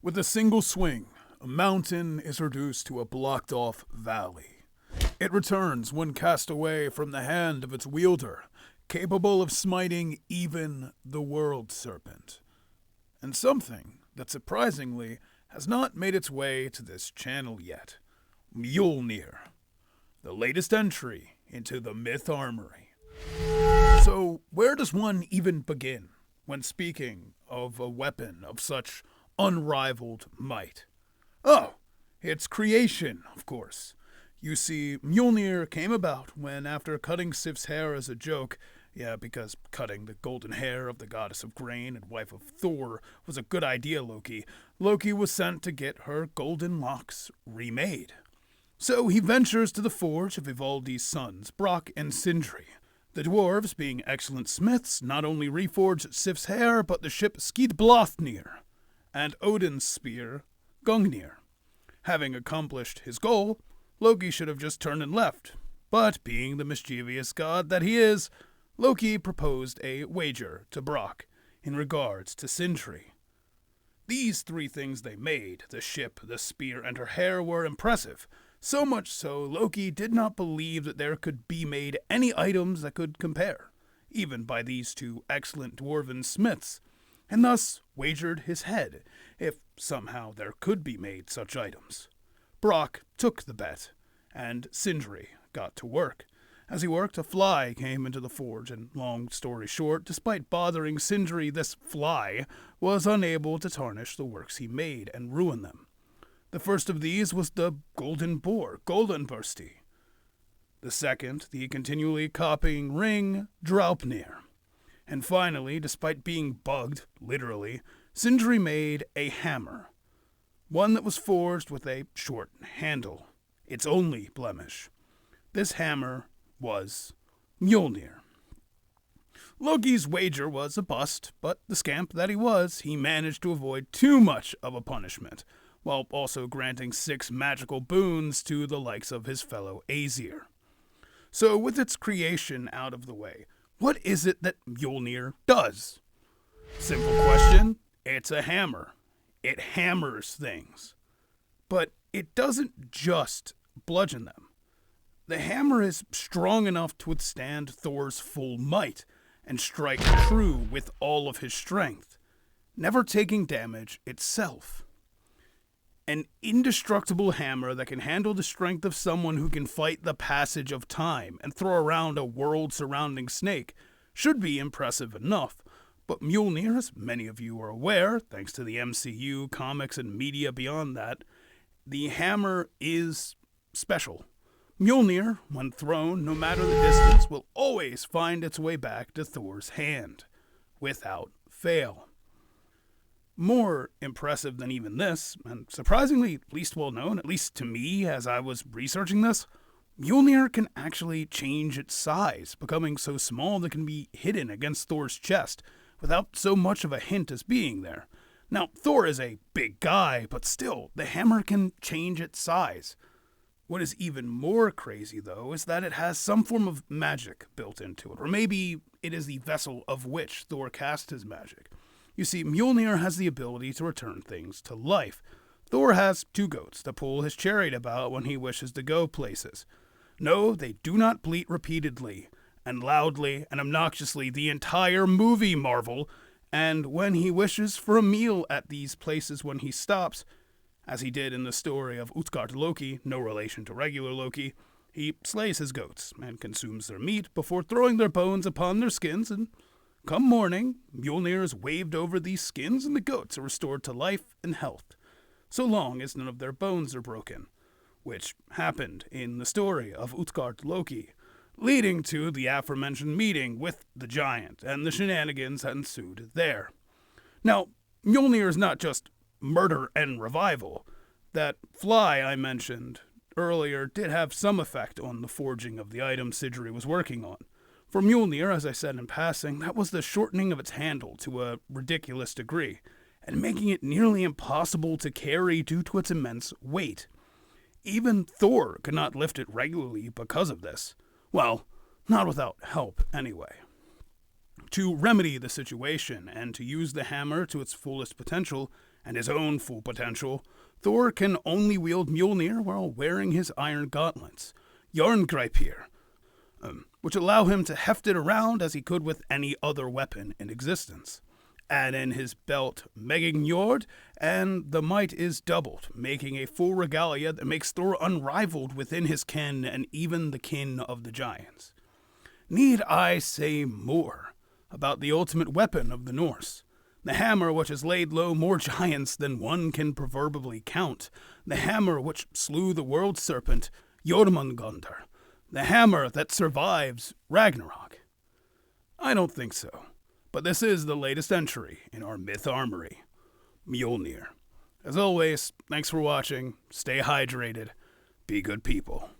With a single swing, a mountain is reduced to a blocked-off valley. It returns when cast away from the hand of its wielder, capable of smiting even the World Serpent. And something that surprisingly has not made its way to this channel yet. Mjolnir, the latest entry into the Myth Armory. So, where does one even begin when speaking of a weapon of such unrivaled might? Oh, its creation, of course. You see, Mjolnir came about when, after cutting Sif's hair as a joke, because cutting the golden hair of the goddess of grain and wife of Thor was a good idea, Loki was sent to get her golden locks remade. So he ventures to the forge of Ivaldi's sons, Brock and Sindri. The dwarves, being excellent smiths, not only reforged Sif's hair, but the ship Skidblathnir, and Odin's spear, Gungnir. Having accomplished his goal, Loki should have just turned and left. But being the mischievous god that he is, Loki proposed a wager to Brock in regards to Sindri. These three things they made, the ship, the spear, and her hair, were impressive. So much so, Loki did not believe that there could be made any items that could compare, even by these two excellent dwarven smiths, and thus wagered his head, if somehow there could be made such items. Brock took the bet, and Sindri got to work. As he worked, a fly came into the forge, and long story short, despite bothering Sindri, this fly was unable to tarnish the works he made and ruin them. The first of these was the golden boar, Goldenbursti. The second, the continually copying ring, Draupnir. And finally, despite being bugged, literally, Sindri made a hammer. One that was forged with a short handle, its only blemish. This hammer was Mjolnir. Loki's wager was a bust, but the scamp that he was, he managed to avoid too much of a punishment, while also granting 6 magical boons to the likes of his fellow Aesir. So with its creation out of the way, what is it that Mjolnir does? Simple question, it's a hammer. It hammers things. But it doesn't just bludgeon them. The hammer is strong enough to withstand Thor's full might and strike true with all of his strength, never taking damage itself. An indestructible hammer that can handle the strength of someone who can fight the passage of time and throw around a world-surrounding snake should be impressive enough, but Mjolnir, as many of you are aware, thanks to the MCU, comics, and media beyond that, the hammer is special. Mjolnir, when thrown, no matter the distance, will always find its way back to Thor's hand, without fail. More impressive than even this, and surprisingly least well known, at least to me as I was researching this, Mjolnir can actually change its size, becoming so small that it can be hidden against Thor's chest, without so much of a hint as being there. Now, Thor is a big guy, but still, the hammer can change its size. What is even more crazy, though, is that it has some form of magic built into it, or maybe it is the vessel of which Thor cast his magic. You see, Mjolnir has the ability to return things to life. Thor has 2 goats that pull his chariot about when he wishes to go places. No, they do not bleat repeatedly, and loudly, and obnoxiously the entire movie, Marvel, and when he wishes for a meal at these places when he stops, as he did in the story of Utgard Loki, no relation to regular Loki, he slays his goats and consumes their meat before throwing their bones upon their skins, and come morning, Mjolnir is waved over these skins and the goats are restored to life and health, so long as none of their bones are broken, which happened in the story of Utgard Loki, leading to the aforementioned meeting with the giant and the shenanigans that ensued there. Now, Mjolnir is not just murder and revival. That fly I mentioned earlier did have some effect on the forging of the item Sindri was working on. For Mjolnir, as I said in passing, that was the shortening of its handle to a ridiculous degree, and making it nearly impossible to carry due to its immense weight. Even Thor could not lift it regularly because of this. Well, not without help, anyway. To remedy the situation and to use the hammer to its fullest potential, and his own full potential, Thor can only wield Mjolnir while wearing his iron gauntlets, Yarngreipir, which allow him to heft it around as he could with any other weapon in existence. Add in his belt Megingjord, and the might is doubled, making a full regalia that makes Thor unrivaled within his kin and even the kin of the giants. Need I say more about the ultimate weapon of the Norse? The hammer which has laid low more giants than one can proverbially count. The hammer which slew the World Serpent, Jormungandr. The hammer that survives Ragnarok. I don't think so. But this is the latest entry in our Myth Armory, Mjolnir. As always, thanks for watching, stay hydrated, be good people.